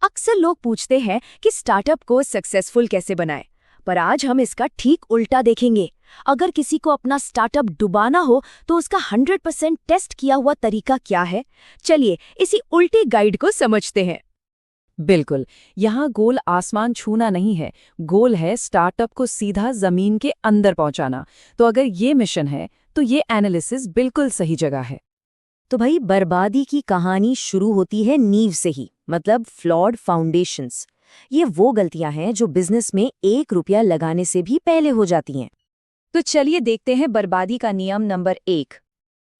अक्सर लोग पूछते हैं कि स्टार्टअप को सक्सेसफुल कैसे बनाएं, पर आज हम इसका ठीक उल्टा देखेंगे। अगर किसी को अपना स्टार्टअप डुबाना हो तो उसका 100% टेस्ट किया हुआ तरीका क्या है? चलिए इसी उल्टी गाइड को समझते हैं। बिल्कुल। यहाँ गोल आसमान छूना नहीं है, गोल है स्टार्टअप को सीधा जमीन के अंदर पहुंचाना। तो अगर ये मिशन है तो ये एनालिसिस बिल्कुल सही जगह है। तो भाई बर्बादी की कहानी शुरू होती है नींव से ही, मतलब फ्लॉड फाउंडेशंस। ये वो गलतियां हैं जो बिजनेस में 1 रुपया लगाने से भी पहले हो जाती हैं। तो चलिए देखते हैं बर्बादी का नियम नंबर 1।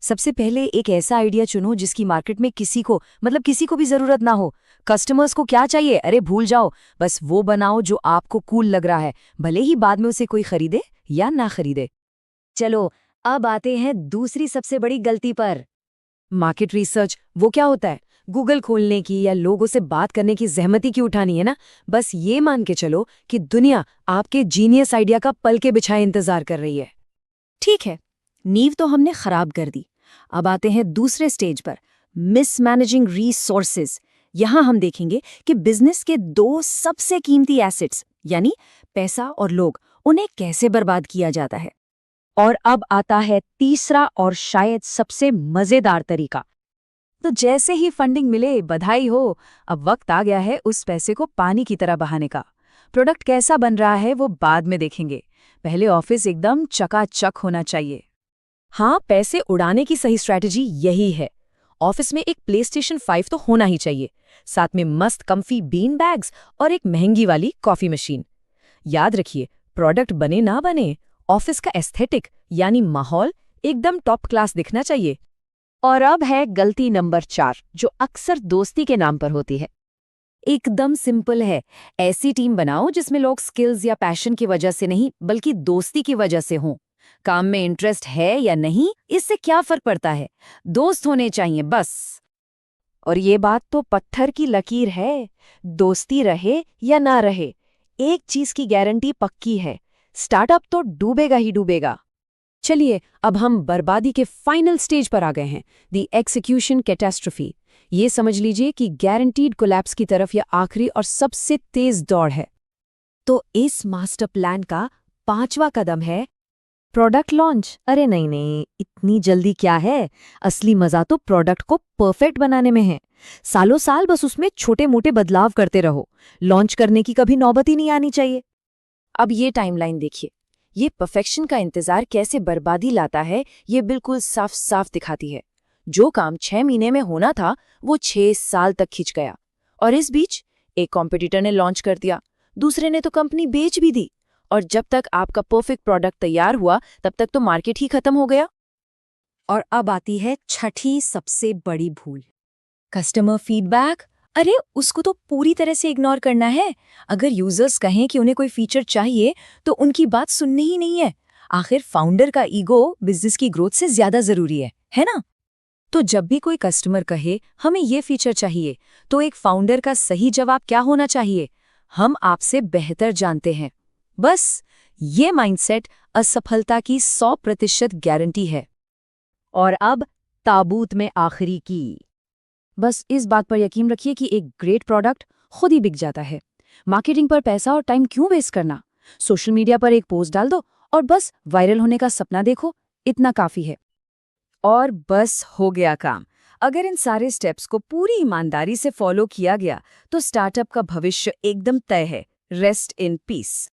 सबसे पहले एक ऐसा आइडिया चुनो जिसकी मार्केट में किसी को भी जरूरत ना हो। कस्टमर्स को क्या चाहिए? अरे भूल जाओ, बस वो बनाओ जो आपको कूल लग रहा है, भले ही बाद में उसे कोई खरीदे या ना खरीदे। चलो अब आते हैं दूसरी सबसे बड़ी गलती पर। Market research. वो क्या होता है? गूगल खोलने की या लोगों से बात करने की ज़हमत ही क्यों उठानी है ना। बस ये मान के चलो कि दुनिया आपके जीनियस आइडिया का पल के बिछाए इंतजार कर रही है। ठीक है, नींव तो हमने खराब कर दी। अब आते हैं दूसरे स्टेज पर, मिसमैनेजिंग रिसोर्सेज। यहां हम देखेंगे कि बिजनेस के 2 सबसे कीमती एसेट्स यानी पैसा और लोग, उन्हें कैसे बर्बाद किया जाता है। और अब आता है तीसरा और शायद सबसे मजेदार तरीका। तो जैसे ही फंडिंग मिले, बधाई हो, अब वक्त आ गया है उस पैसे को पानी की तरह बहाने का। प्रोडक्ट कैसा बन रहा है वो बाद में देखेंगे, पहले ऑफिस एकदम चकाचक होना चाहिए। हाँ, पैसे उड़ाने की सही स्ट्रैटेजी यही है। ऑफिस में एक प्लेस्टेशन 5 तो होना ही चाहिए, साथ में मस्त कम्फी बीन बैग्स और एक महंगी वाली कॉफी मशीन। याद रखिए, प्रोडक्ट बने ना बने, ऑफिस का एस्थेटिक यानी माहौल एकदम टॉप क्लास दिखना चाहिए। और अब है गलती नंबर 4, जो अक्सर दोस्ती के नाम पर होती है। एकदम सिंपल है, ऐसी टीम बनाओ जिसमें लोग स्किल्स या पैशन की वजह से नहीं बल्कि दोस्ती की वजह से हों। काम में इंटरेस्ट है या नहीं, इससे क्या फर्क पड़ता है, दोस्त होने चाहिए बस। और ये बात तो पत्थर की लकीर है, दोस्ती रहे या ना रहे, एक चीज की गारंटी पक्की है, स्टार्टअप तो डूबेगा ही डूबेगा। चलिए अब हम बर्बादी के फाइनल स्टेज पर आ गए हैं, द एक्सिक्यूशन कैटास्ट्रोफी। ये समझ लीजिए कि गारंटीड कोलैप्स की तरफ यह आखिरी और सबसे तेज दौड़ है। तो इस मास्टर प्लान का 5वां कदम है प्रोडक्ट लॉन्च। अरे नहीं नहीं, इतनी जल्दी क्या है, असली मजा तो प्रोडक्ट को परफेक्ट बनाने में है। सालों साल बस उसमें छोटे मोटे बदलाव करते रहो, लॉन्च करने की कभी नौबत ही नहीं आनी चाहिए। अब ये टाइमलाइन देखिए, ये परफेक्शन का इंतजार कैसे बर्बादी लाता है, ये बिल्कुल साफ साफ दिखाती है। जो काम 6 महीने में होना था वो 6 साल तक खिंच गया। और इस बीच एक कॉम्पिटिटर ने लॉन्च कर दिया, दूसरे ने तो कंपनी बेच भी दी, और जब तक आपका परफेक्ट प्रोडक्ट तैयार हुआ तब तक तो मार्केट ही खत्म हो गया। और अब आती है छठी सबसे बड़ी भूल, कस्टमर फीडबैक। अरे उसको तो पूरी तरह से इग्नोर करना है। अगर यूजर्स कहें कि उन्हें कोई फीचर चाहिए तो उनकी बात सुननी ही नहीं है। आखिर फाउंडर का ईगो बिजनेस की ग्रोथ से ज्यादा जरूरी है ना? तो जब भी कोई कस्टमर कहे हमें ये फीचर चाहिए, तो एक फाउंडर का सही जवाब क्या होना चाहिए? हम आपसे बेहतर जानते हैं। बस ये माइंडसेट असफलता की 100% गारंटी है। और अब ताबूत में आखिरी की, बस इस बात पर यकीन रखिए कि एक ग्रेट प्रोडक्ट खुद ही बिक जाता है। मार्केटिंग पर पैसा और टाइम क्यों वेस्ट करना? सोशल मीडिया पर एक पोस्ट डाल दो और बस वायरल होने का सपना देखो, इतना काफी है। और बस हो गया काम। अगर इन सारे स्टेप्स को पूरी ईमानदारी से फॉलो किया गया तो स्टार्टअप का भविष्य एकदम तय है। Rest in peace.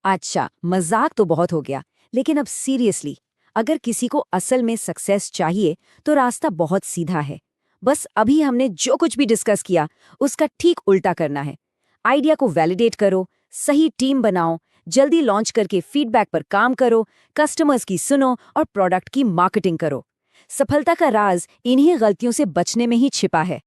अच्छा, मजाक तो बहुत हो गया, लेकिन अब सीरियसली, अगर किसी को असल में सक्सेस चाहिए तो रास्ता बहुत सीधा है। बस अभी हमने जो कुछ भी डिस्कस किया उसका ठीक उल्टा करना है। आइडिया को वैलिडेट करो, सही टीम बनाओ, जल्दी लॉन्च करके फीडबैक पर काम करो, कस्टमर्स की सुनो और प्रोडक्ट की मार्केटिंग करो। सफलता का राज इन्हीं गलतियों से बचने में ही छिपा है।